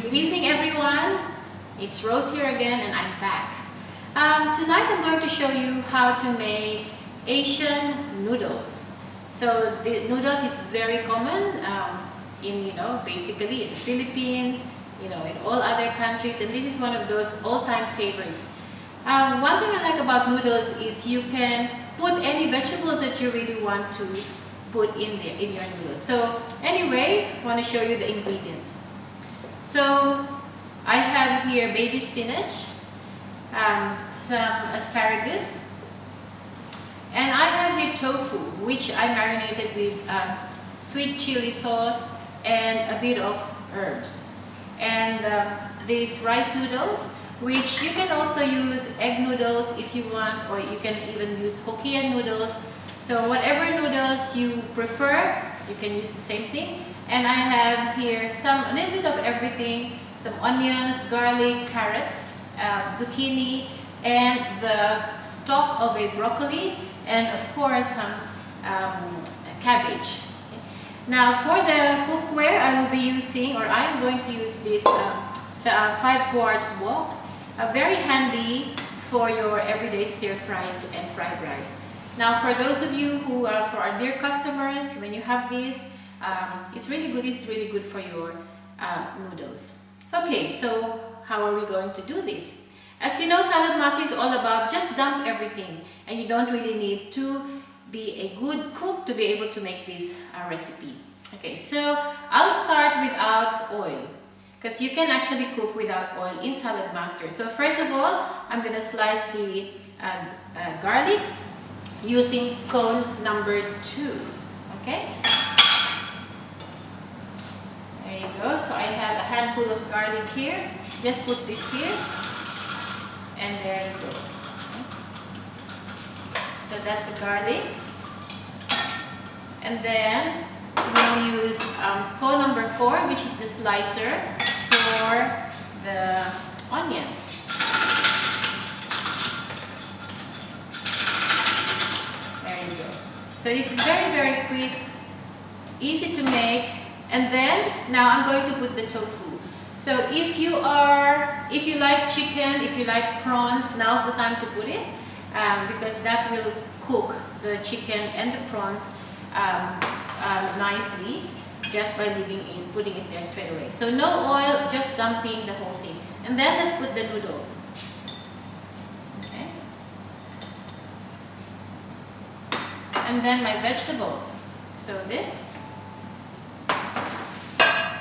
Good evening, everyone. It's Rose here again, and I'm back. Tonight I'm going to show you how to make Asian noodles. So the noodles is very common in basically in the Philippines, in all other countries, and this is one of those all-time favorites. One thing I like about noodles is you can put any vegetables that you really want to put in there in your noodles. So anyway, I want to show you the ingredients. So I have here baby spinach, some asparagus, and I have here tofu, which I marinated with sweet chili sauce and a bit of herbs. And these rice noodles, which you can also use egg noodles if you want, or you can even use Hokkien noodles. So whatever noodles you prefer, you can use the same thing. And I have here a little bit of everything, some onions, garlic, carrots, zucchini, and the stalk of a broccoli, and of course some cabbage. Okay. Now for the cookware, I will be using, or I'm going to use this 5-quart wok, very handy for your everyday stir fries and fried rice. Now for those of you who are for our dear customers, when you have this, it's really good. It's really good for your noodles. Okay, so how are we going to do this? As you know, salad master is all about just dump everything, and you don't really need to be a good cook to be able to make this recipe. Okay, so I'll start without oil, because you can actually cook without oil in salad master. So first of all, I'm going to slice the garlic using cone number 2. Okay. There you go. So I have a handful of garlic here. Just put this here, and there you go. Okay. So that's the garlic, and then we'll use cone number 4, which is the slicer for the onions. There you go. So this is very, very quick, easy to make. And then now I'm going to put the tofu. So if you like chicken, if you like prawns, now's the time to put it, because that will cook the chicken and the prawns nicely just by putting it there straight away. So no oil, just dumping the whole thing. And then let's put the noodles. Okay. And then my vegetables. So this.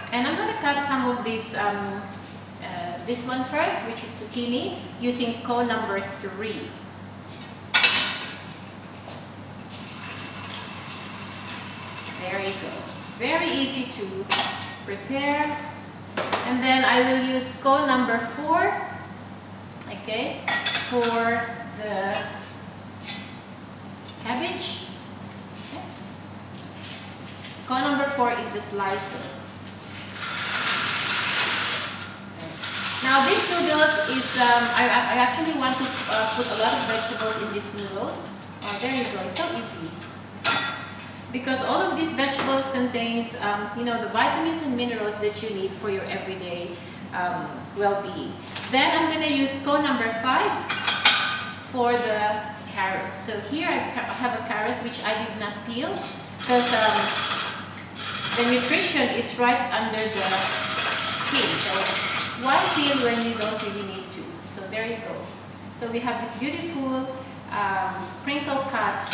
And I'm going to cut some of this one first, which is zucchini, using cone number 3. There you go. Very easy to prepare. And then I will use cone number 4, okay, for the cabbage. Okay. Cone number 4 is the slicer. Now this noodles is, I actually want to put a lot of vegetables in these noodles. Oh, there you go, it's so easy. Because all of these vegetables contains, the vitamins and minerals that you need for your everyday well-being. Then I'm going to use cone number 5 for the carrots. So here I have a carrot which I did not peel, because the nutrition is right under the skin. So why peel when you don't really need to? So there you go. So we have this beautiful crinkle cut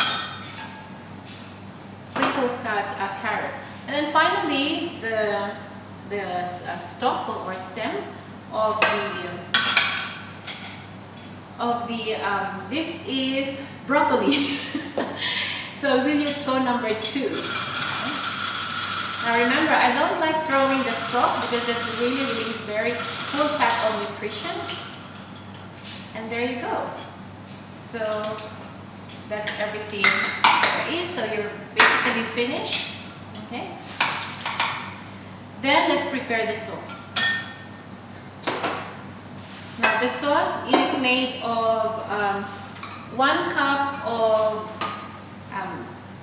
carrots, and then finally the stalk or stem of the this is broccoli. So we'll use cone number 2. Now remember, I don't like throwing the stalk because it's really, really very full pack of nutrition. And there you go. So that's everything there is. So you're basically finished. Okay. Then let's prepare the sauce. Now the sauce is made of 1 cup of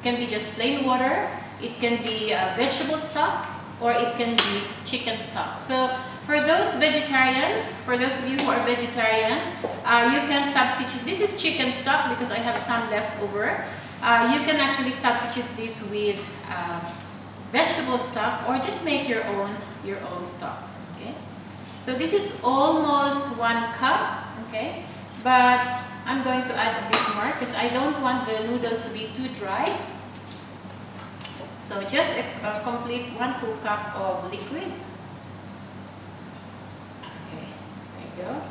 can be just plain water. It can be vegetable stock, or it can be chicken stock. So For those vegetarians, for those of you who are vegetarians, you can substitute. This is chicken stock because I have some left over. You can actually substitute this with vegetable stock, or just make your own stock. Okay. So this is almost 1 cup. Okay, but I'm going to add a bit more because I don't want the noodles to be too dry. So just a complete 1 full cup of liquid. Okay, there you go.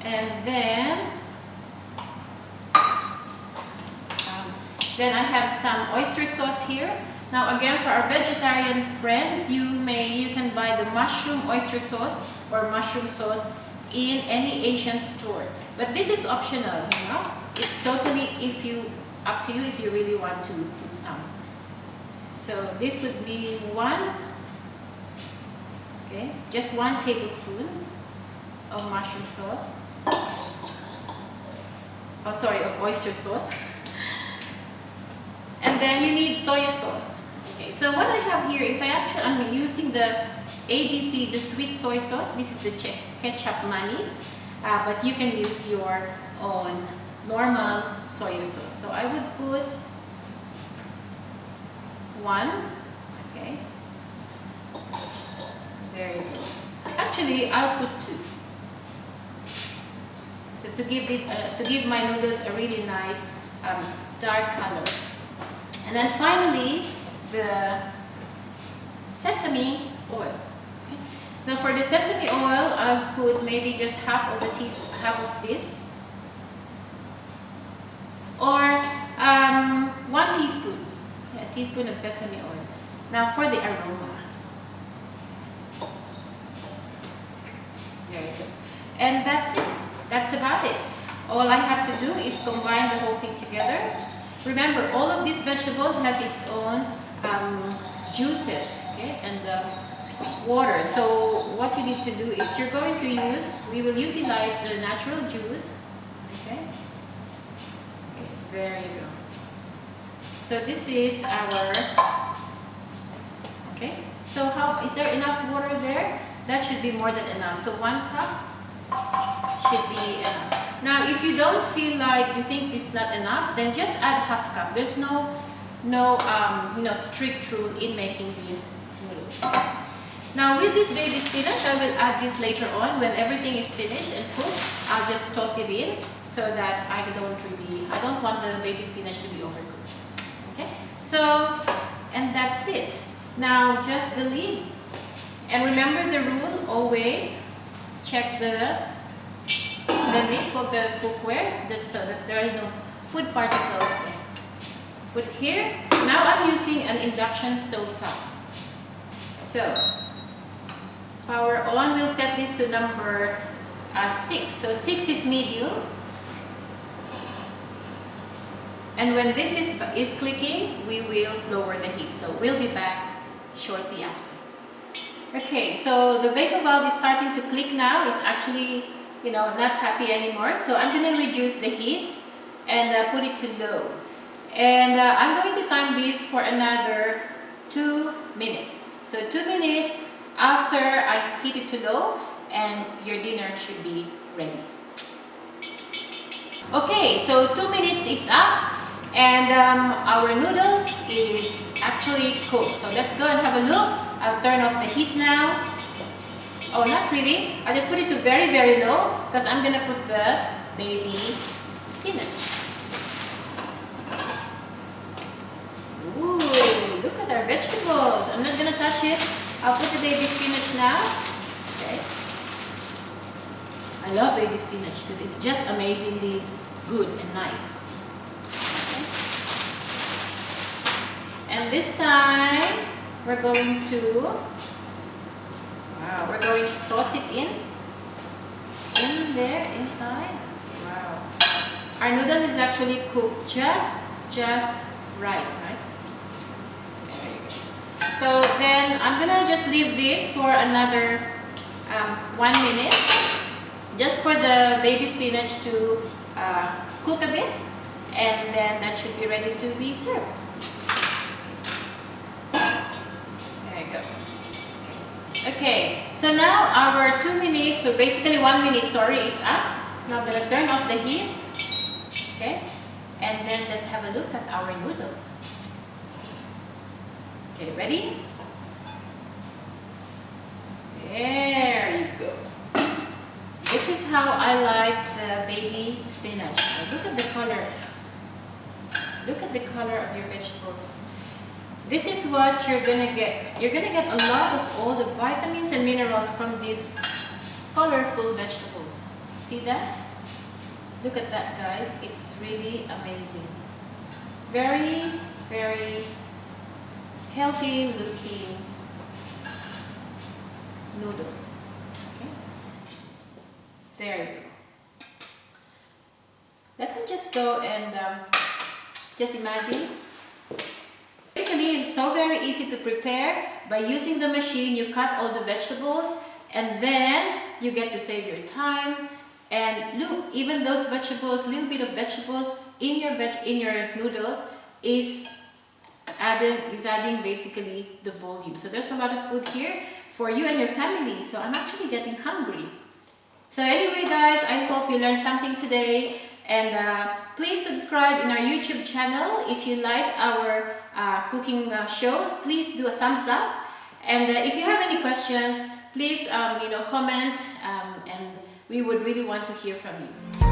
And then I have some oyster sauce here. Now again, for our vegetarian friends, you can buy the mushroom oyster sauce or mushroom sauce in any Asian store. But this is optional, you know. It's totally up to you if you really want to put some. So this would be just 1 tablespoon of mushroom sauce. Oh, sorry, of oyster sauce. And then you need soy sauce. Okay, so what I have here is I'm using the ABC, the sweet soy sauce. This is the ketchup mayonnaise, but you can use your own normal soy sauce. So I would put 1. Okay, there you go. Actually, I'll put 2. So to give my noodles a really nice dark color. And then finally, the sesame oil. Okay. So for the sesame oil, I'll put maybe just half of this, or 1 teaspoon, a teaspoon of sesame oil. Now for the aroma. There you go. And that's it. That's about it. All I have to do is combine the whole thing together. Remember, all of these vegetables has its own juices, okay, and water. So what you need to do is we will utilize the natural juice. Okay, there you go. So this is our, okay, so is there enough water there? That should be more than enough. So 1 cup should be enough. Now, if you don't feel like you think it's not enough, then just add ½ cup. There's no strict rule in making these noodles. Now, with this baby spinach, I will add this later on when everything is finished and cooked. I'll just toss it in so that I don't want the baby spinach to be overcooked. Okay, so, and that's it. Now, just the lid. And remember the rule, always check the lid of the cookware, so that there are no food particles there. Put it here. Now I'm using an induction stove top. So, power on, we'll set this to number 6. So 6 is medium. And when this is clicking, we will lower the heat. So we'll be back shortly after. Okay, so the vapor valve is starting to click now. It's actually, not happy anymore. So I'm going to reduce the heat and put it to low. And I'm going to time this for another 2 minutes. So 2 minutes after I heat it to low, and your dinner should be ready. Okay, so 2 minutes is up, and our noodles is actually cooked. So let's go and have a look. I'll turn off the heat now. Oh, not really. I'll just put it to very, very low because I'm going to put the baby spinach. Ooh, look at our vegetables. I'm not going to touch it. I'll put the baby spinach now. Okay. I love baby spinach because it's just amazingly good and nice. Okay. And this time, we're going to toss it in there, inside. Wow. Our noodle is actually cooked just right? There you go. So then I'm gonna just leave this for another 1 minute, just for the baby spinach to cook a bit, and then that should be ready to be served. There you go. Okay, so now our 2 minutes, so basically 1 minute, sorry, is up. Now I'm gonna turn off the heat. Okay, and then let's have a look at our noodles. Okay, ready? There you go. This is how I like the baby spinach. Now look at the color. Look at the color of your vegetables. This is what you're gonna get. You're gonna get a lot of all the vitamins and minerals from these colorful vegetables. See that? Look at that, guys. It's really amazing. Very, very healthy looking noodles. Okay. There you go. Let me just go and just imagine. Basically, it's so very easy to prepare. By using the machine, you cut all the vegetables and then you get to save your time. And look, even those vegetables, little bit of vegetables in your noodles is adding basically the volume. So there's a lot of food here for you and your family. So I'm actually getting hungry. So anyway, guys, I hope you learned something today. And please subscribe in our YouTube channel. If you like our cooking shows, please do a thumbs up. And if you have any questions, please comment, and we would really want to hear from you.